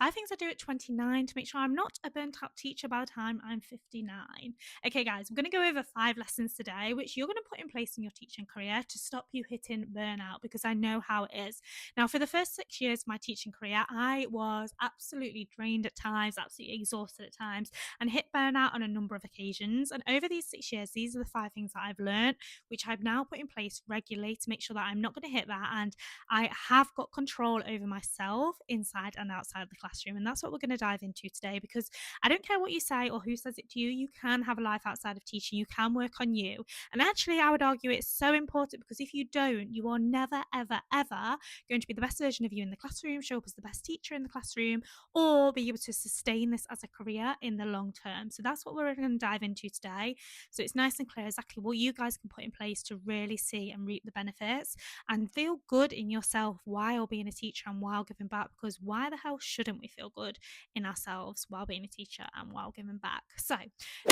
5 things I do at 29 to make sure I'm not a burnt out teacher by the time I'm 59. Okay, guys, I'm going to go over 5 lessons today, which you're going to put in place in your teaching career to stop you hitting burnout because I know how it is. Now, for the first 6 years of my teaching career, I was absolutely drained at times, absolutely exhausted at times, and hit burnout on a number of occasions. And over these 6 years, these are the 5 things that I've learned, which I've now put in place regularly to make sure that I'm not going to hit that. And I have got control over myself inside and outside the classroom. And that's what we're going to dive into today because I don't care what you say or who says it to you, you can have a life outside of teaching, you can work on you. And actually, I would argue it's so important because if you don't, you are never, ever, ever going to be the best version of you in the classroom, show up as the best teacher in the classroom, or be able to sustain this as a career in the long term. So that's what we're going to dive into today. So it's nice and clear exactly what you guys can put in place to really see and reap the benefits and feel good in yourself while being a teacher and while giving back, because why the hell shouldn't we feel good in ourselves while being a teacher and while giving back? So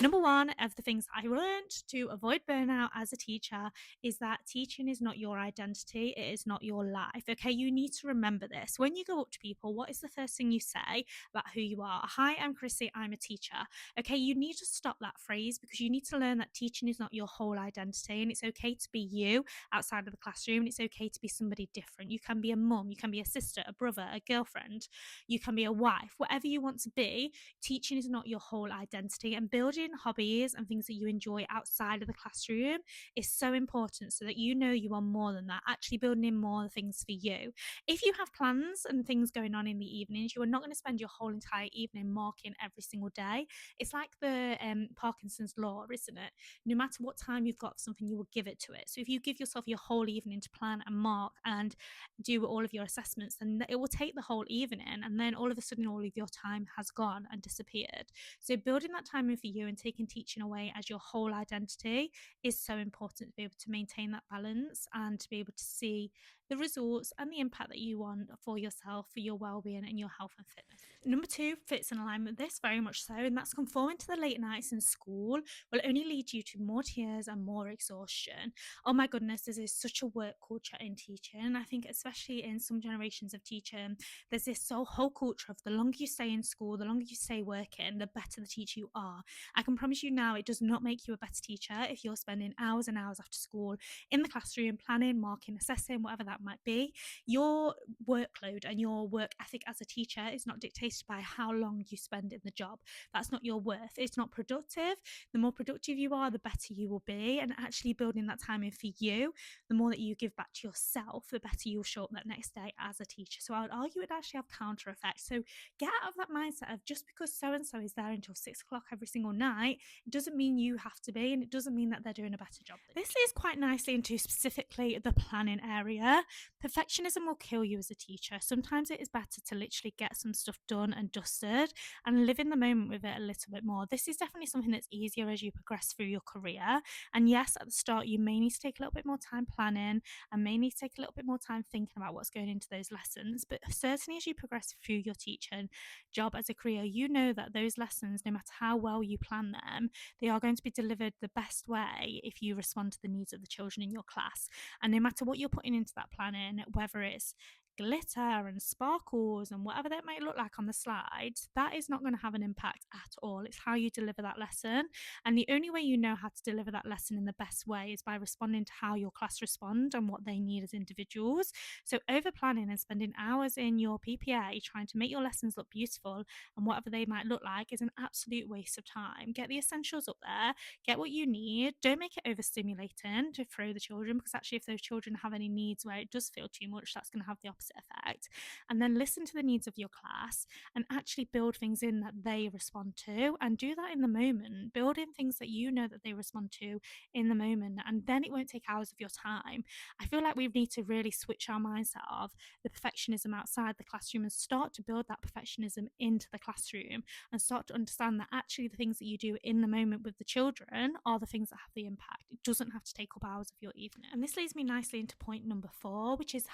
number one of the things I learned to avoid burnout as a teacher is that teaching is not your identity, it is not your life. Okay, you need to remember this. When you go up to people, what is the first thing you say about who you are? Hi, I'm Chrissy, I'm a teacher. Okay, you need to stop that phrase because you need to learn that teaching is not your whole identity, and it's okay to be you outside of the classroom, and it's okay to be somebody different. You can be a mum, you can be a sister, a brother, a girlfriend, you can be a wife, whatever you want to be. Teaching is not your whole identity, and building hobbies and things that you enjoy outside of the classroom is so important so that you know you are more than that, actually building in more things for you. If you have plans and things going on in the evenings, you are not going to spend your whole entire evening marking every single day. It's like the Parkinson's law, isn't it? No matter what time you've got for something, you will give it to it. So if you give yourself your whole evening to plan and mark and do all of your assessments, then it will take the whole evening, and then all of a sudden all of your time has gone and disappeared. So building that time in for you and taking teaching away as your whole identity is so important to be able to maintain that balance and to be able to see the results and the impact that you want for yourself, for your well-being and your health and fitness. Number two fits in alignment with this very much so, and that's conforming to the late nights in school will only lead you to more tears and more exhaustion. Oh my goodness, this is such a work culture in teaching. I think especially in some generations of teaching, there's this whole culture of the longer you stay in school, the longer you stay working, the better the teacher you are. I can promise you now, it does not make you a better teacher if you're spending hours and hours after school in the classroom, planning, marking, assessing, whatever that might be. Your workload and your work ethic as a teacher is not dictated by how long you spend in the job. That's not your worth. It's not productive. The more productive you are, the better you will be. And actually building that time in for you, the more that you give back to yourself, the better you'll show up that next day as a teacher. So I would argue it actually have counter effects. So get out of that mindset of just because so and so is there until 6 o'clock every single night, it doesn't mean you have to be, and it doesn't mean that they're doing a better job. This leads quite nicely into specifically the planning area. Perfectionism will kill you as a teacher. Sometimes it is better to literally get some stuff done and dusted and live in the moment with it a little bit more. This is definitely something that's easier as you progress through your career. And yes, at the start, you may need to take a little bit more time planning and may need to take a little bit more time thinking about what's going into those lessons. But certainly as you progress through your teaching job as a career, you know that those lessons, no matter how well you plan them, they are going to be delivered the best way if you respond to the needs of the children in your class. And no matter what you're putting into that planning, whether it's glitter and sparkles and whatever that might look like on the slides, that is not going to have an impact at all. It's how you deliver that lesson. And the only way you know how to deliver that lesson in the best way is by responding to how your class respond and what they need as individuals. So over planning and spending hours in your PPA trying to make your lessons look beautiful and whatever they might look like is an absolute waste of time. Get the essentials up there, get what you need. Don't make it overstimulating to throw the children, because actually if those children have any needs where it does feel too much, that's going to have the opposite effect. And then listen to the needs of your class and actually build things in that they respond to, and do that in the moment. Build in things that you know that they respond to in the moment, and then it won't take hours of your time. I feel like we need to really switch our mindset of the perfectionism outside the classroom and start to build that perfectionism into the classroom and start to understand that actually the things that you do in the moment with the children are the things that have the impact. It doesn't have to take up hours of your evening. And this leads me nicely into point number 4, which is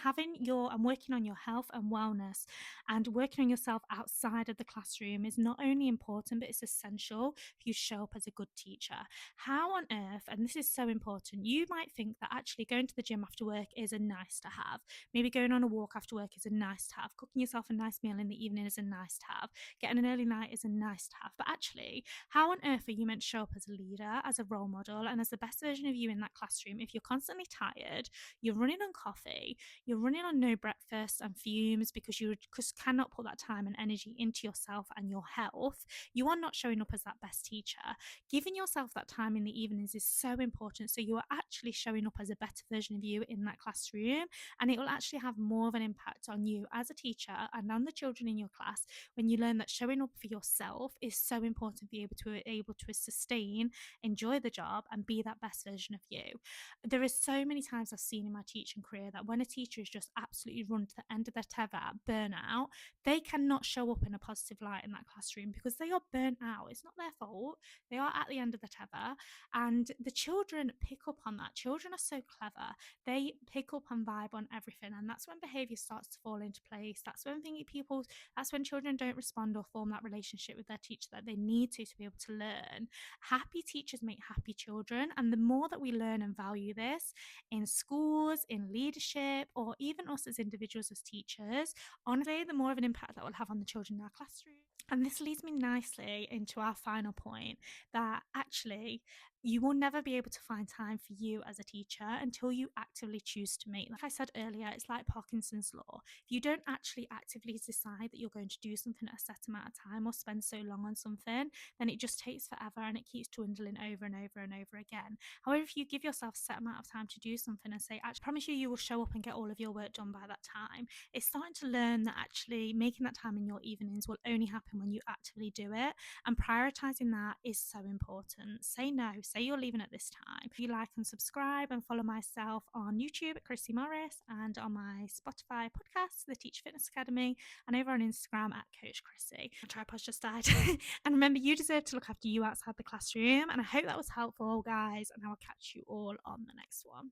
working working on your health and wellness and working on yourself outside of the classroom is not only important, but it's essential for you to show up as a good teacher. How on earth, and this is so important, you might think that actually going to the gym after work is a nice to have. Maybe going on a walk after work is a nice to have. Cooking yourself a nice meal in the evening is a nice to have. Getting an early night is a nice to have. But actually, how on earth are you meant to show up as a leader, as a role model, and as the best version of you in that classroom if you're constantly tired, you're running on coffee, you're running on no breakfast and fumes because you just cannot put that time and energy into yourself and your health? You are not showing up as that best teacher. Giving yourself that time in the evenings is so important. So you are actually showing up as a better version of you in that classroom, and it will actually have more of an impact on you as a teacher and on the children in your class when you learn that showing up for yourself is so important to be able to sustain, enjoy the job, and be that best version of you. There is so many times I've seen in my teaching career that when a teacher is just absolutely run to the end of their tether, burnout, they cannot show up in a positive light in that classroom because they are burnt out. It's not their fault. They are at the end of the tether, and the children pick up on that. Children are so clever. They pick up and vibe on everything, and that's when behavior starts to fall into place. That's when children don't respond or form that relationship with their teacher that they need to be able to learn. Happy teachers make happy children, and the more that we learn and value this in schools, in leadership, or even us as individuals as teachers, honestly, the more of an impact that will have on the children in our classroom. And this leads me nicely into our final point, that actually you will never be able to find time for you as a teacher until you actively choose to make. Like I said earlier, it's like Parkinson's law. If you don't actually actively decide that you're going to do something at a set amount of time or spend so long on something, then it just takes forever and it keeps dwindling over and over and over again. However, if you give yourself a set amount of time to do something and say, I promise you, you will show up and get all of your work done by that time, it's starting to learn that actually making that time in your evenings will only happen when you actively do it. And prioritizing that is so important. Say no, say you're leaving at this time. If you like and subscribe and follow myself on YouTube at Chrissy Morris, and on my Spotify podcast, The Teach Fitness Academy, and over on Instagram at Coach Chrissy. My tripod's just died. And remember, you deserve to look after you outside the classroom. And I hope that was helpful, guys. And I will catch you all on the next one.